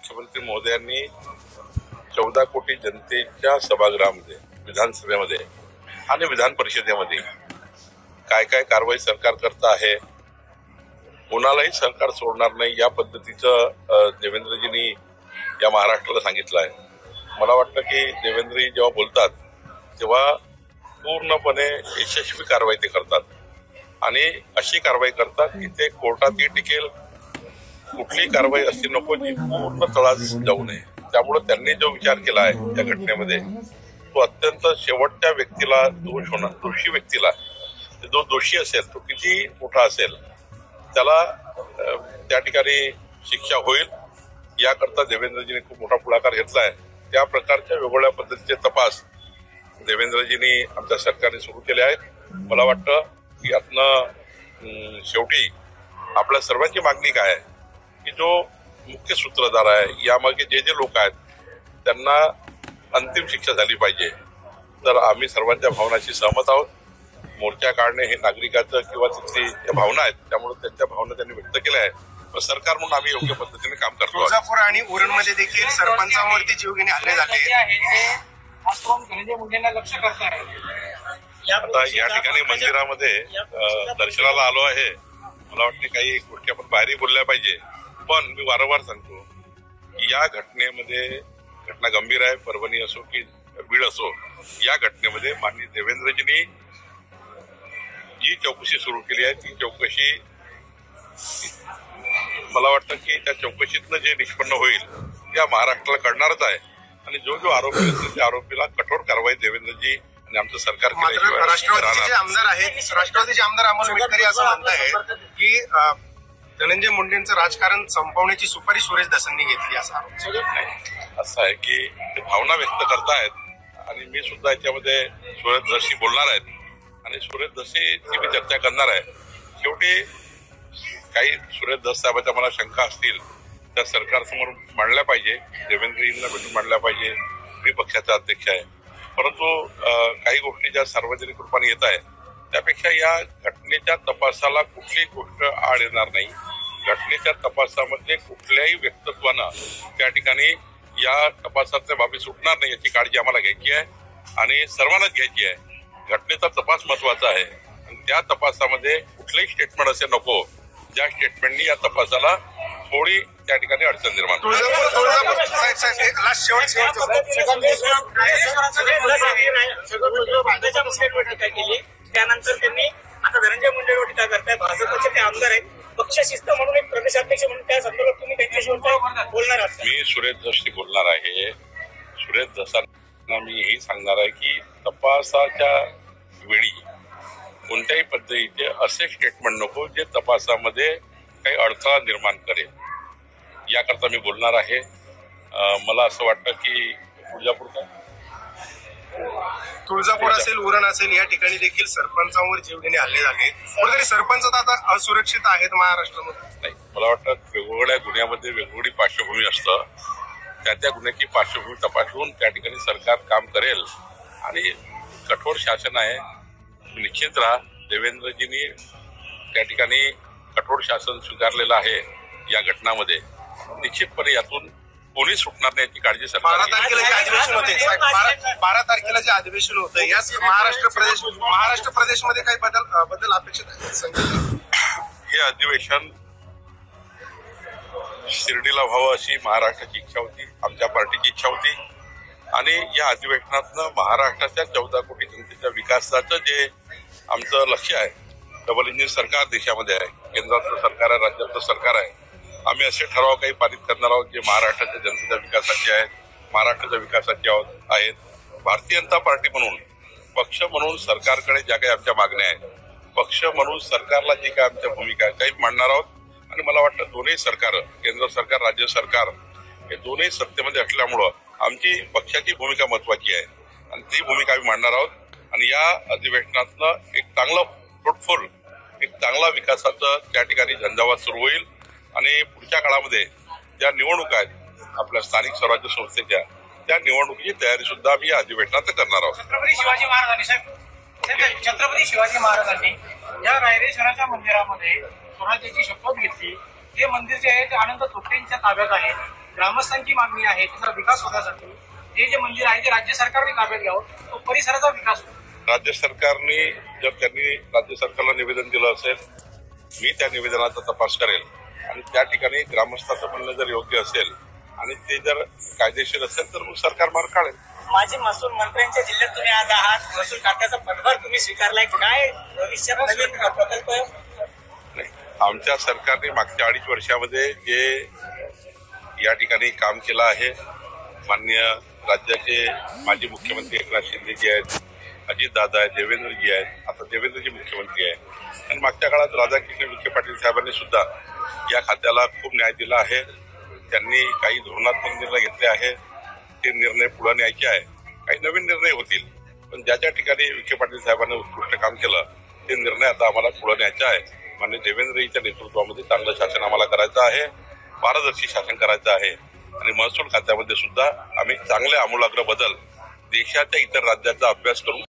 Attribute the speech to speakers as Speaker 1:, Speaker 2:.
Speaker 1: मुख्यमंत्री महोदयांनी 14 कोटी जनतेच्या सभागृहामध्ये, विधानसभेमध्ये आणि विधान परिषदेमध्ये काय काय कारवाई सरकार करत आहे, कोणालाही सरकार सोडणार नाही या पद्धतीचं देवेंद्रजींनी या महाराष्ट्राला सांगितलं आहे. मला वाटतं की देवेंद्रजी जेव्हा बोलतात तेव्हा पूर्णपणे यशस्वी कारवाई ते करतात आणि अशी कारवाई करतात की ते कोर्टातही टिकेल. कुठलीही कारवाई अशी नको जी पूर्ण तळास जाऊ नये. त्यामुळे त्यांनी जो विचार केला आहे या घटनेमध्ये तो अत्यंत शेवटच्या व्यक्तीला दोष होणार, दोषी व्यक्तीला, जो दोषी असेल तो किती मोठा असेल त्याला त्या ठिकाणी शिक्षा होईल याकरता देवेंद्रजींनी खूप मोठा पुढाकार घेतला आहे. त्या प्रकारच्या वेगवेगळ्या पद्धतीचे तपास देवेंद्रजींनी आमच्या सरकारने सुरू केले आहेत. मला वाटतं की यातनं शेवटी आपल्या सर्वांची मागणी काय आहे की जो मुख्य सूत्रधार आहे, यामागे जे लोक आहेत त्यांना अंतिम शिक्षा झाली पाहिजे. तर आम्ही सर्वांच्या भावनाशी सहमत आहोत. मोर्चा काढणे हे नागरिकाचं किंवा तिथली भावना आहेत, त्यामुळे त्यांच्या भावना त्यांनी व्यक्त केल्या आहेत. सरकार म्हणून आम्ही योग्य पद्धतीने काम करतो.
Speaker 2: तुळजापूर आणि उरणमध्ये देखील सरपंचांवरती जीवघेणे हल्ले झाले.
Speaker 1: आता या ठिकाणी मंदिरामध्ये दर्शनाला आलो आहे. मला वाटते काही गोष्टी आपण बाहेरही बोलल्या पाहिजे, पण मी वारंवार सांगतो की या घटनेमध्ये, घटना गंभीर आहे, परभणी असो की बीड असो, या घटनेमध्ये माननीय देवेंद्रजींनी जी चौकशी सुरू केली आहे ती चौकशी, मला वाटतं की त्या चौकशीतनं जे निष्पन्न होईल त्या महाराष्ट्राला कळणारच आहे आणि जो आरोपी असेल त्या आरोपीला कठोर कारवाई देवेंद्रजी आणि आमचं सरकार केल्याशिवाय.
Speaker 2: राष्ट्रवादीचे आमदार आहेत, राष्ट्रवादीचे आमदार अमोल मिटकरी असं म्हणतायत की धनंजय मुंडेंचं राजकारण संपवण्याची सुपारी सुरेश दसांनी घेतली असा आरोप.
Speaker 1: असं आहे की ते भावना व्यक्त करतायत आणि मी सुद्धा याच्यामध्ये सुरेश दसशी बोलणार आहेत आणि सुरेश दसशीची मी चर्चा करणार आहे. शेवटी काही सुरेश दस साहेबांच्या मला शंका असतील त्या सरकारसमोर मांडल्या पाहिजे, देवेंद्रजींना भेटून मांडल्या पाहिजे. मी पक्षाचा अध्यक्ष आहे, परंतु काही गोष्टी ज्या सार्वजनिक रूपाने येत आहे त्यापेक्षा या घटनेच्या तपासाला कुठलीही गोष्ट आड येणार नाही. घटनेच्या तपासामध्ये कुठल्याही व्यक्तित्वानं त्या ठिकाणी या तपासातल्या बाबी सुटणार नाही याची काळजी आम्हाला घ्यायची आहे आणि सर्वांनाच घ्यायची आहे. घटनेचा तपास महत्वाचा आहे आणि त्या तपासामध्ये कुठलंही स्टेटमेंट असे नको ज्या स्टेटमेंटनी या तपासाला थोडी त्या ठिकाणी अडचण निर्माण होईल.
Speaker 3: त्यानंतर त्यांनी आता धनंजय मुंडेवर टीका करतायत. भाजपचे ते आमदार आहेत, पक्ष शिस्त म्हणून एक प्रदेशाध्यक्ष म्हणून त्या संदर्भात तुम्ही त्यांच्याशी बोलणार आहात?
Speaker 1: मी सुरेश दसशी बोलणार आहे. सुरेश दसांना मी हेही सांगणार आहे की तपासाच्या वेळी कोणत्याही पद्धतीचे असे स्टेटमेंट नको जे तपासामध्ये काही अडथळा निर्माण करेल याकरता मी बोलणार आहे. मला असं वाटतं की
Speaker 2: तुळजापूर असेल, उरण असेल, या ठिकाणी देखील सरपंचांवर जीवघेणे हल्ले झाले. कुठेतरी सरपंच आता असुरक्षित आहेत महाराष्ट्रामध्ये.
Speaker 1: नाही, मला वाटतं वेगवेगळ्या गुन्ह्यामध्ये वेगवेगळी पार्श्वभूमी असतं. त्या गुन्ह्याची पार्श्वभूमी तपासून त्या ठिकाणी सरकार काम करेल आणि कठोर शासन आहे. निश्चित राहा, देवेंद्रजींनी त्या ठिकाणी कठोर शासन स्वीकारलेलं आहे. या घटनामध्ये निश्चितपणे यातून कोणी सुटणार नाही याची काळजी सरकार.
Speaker 2: 12 तारखेला जे अधिवेशन होते, 12 तारखेला जे अधिवेशन होतं याच महाराष्ट्र प्रदेशमध्ये काही बदल अपेक्षित आहे?
Speaker 1: हे अधिवेशन शिर्डीला व्हावं अशी महाराष्ट्राची इच्छा होती, आमच्या पार्टीची इच्छा होती आणि या अधिवेशनातनं महाराष्ट्राच्या 14 कोटी जनतेच्या विकासाचं जे आमचं लक्ष आहे, डबल इंजिन सरकार देशामध्ये आहे, केंद्राचं सरकार आहे, राज्याचं सरकार आहे. आम्ही असे ठराव काही पारित करणार आहोत जे महाराष्ट्राच्या जनतेच्या विकासाचे आहेत, महाराष्ट्राच्या विकासाचे आहेत. भारतीय जनता पार्टी म्हणून, पक्ष म्हणून सरकारकडे ज्या काही आमच्या मागण्या आहेत, पक्ष म्हणून सरकारला जी काय आमच्या भूमिका आहे काही मांडणार आहोत आणि मला वाटतं दोन्ही सरकार, केंद्र सरकार, राज्य सरकार हे दोन्ही सत्तेमध्ये असल्यामुळं आमची पक्षाची भूमिका महत्वाची आहे आणि ती भूमिका आम्ही मांडणार आहोत आणि या अधिवेशनातनं एक चांगलं फ्रुटफुल, एक चांगला विकासाचं त्या ठिकाणी झंझावात सुरू होईल आणि पुढच्या काळामध्ये ज्या निवडणुका आहेत आपल्या स्थानिक स्वराज्य संस्थेच्या, त्या निवडणुकीची तयारी सुद्धा आम्ही या अधिवेशनात करणार आहोत.
Speaker 3: छत्रपती शिवाजी महाराजांनी या रायरेश्वराच्या मंदिरामध्ये स्वराज्याची शपथ घेतली. हे मंदिर जे आहे ते अनंत तोटेंच्या ताब्यात आहे. ग्रामस्थांची मागणी आहे त्याचा विकास होण्यासाठी हे जे मंदिर आहे ते राज्य सरकारने ताब्यात घ्यावं, तो परिसराचा विकास होतो.
Speaker 1: राज्य सरकारने जर त्यांनी राज्य सरकारला निवेदन दिलं असेल, मी त्या निवेदनाचा तपास करेल आणि त्या ठिकाणी ग्रामस्थाचं म्हणणं जर योग्य असेल आणि ते जर कायदेशीर असेल तर मग सरकार मार्ग काढेल.
Speaker 3: माजी महसूल मंत्र्यांच्या जिल्ह्यात तुम्ही आज आहात, महसूल खात्याचा पदभार तुम्ही स्वीकारलाय, काय भविष्यात नवीन प्रकल्प?
Speaker 1: नाही, आमच्या सरकारने मागच्या 2.5 वर्षामध्ये जे या ठिकाणी काम केलं आहे, माननीय राज्याचे माजी मुख्यमंत्री एकनाथ शिंदेजी आहेत, अजितदादा आहेत, देवेंद्रजी आहेत, आता देवेंद्रजी मुख्यमंत्री आहेत आणि मागच्या काळात राधाकृष्ण विखे पाटील साहेबांनी सुद्धा या खात्याला खूप न्याय दिला आहे. त्यांनी काही धोरणात्मक निर्णय घेतले आहे, ते निर्णय पुढे न्यायचे आहे. काही नवीन निर्णय होतील, पण ज्या ठिकाणी विखे पाटील साहेबांनी उत्कृष्ट काम केलं ते निर्णय आता आम्हाला पुढे न्यायचे आहे. माननीय देवेंद्रजीच्या नेतृत्वामध्ये चांगलं शासन आम्हाला करायचं आहे, पारदर्शी शासन करायचं आहे आणि महसूल खात्यामध्ये सुद्धा आम्ही चांगले आमूलाग्र बदल देशाच्या इतर राज्याचा अभ्यास करून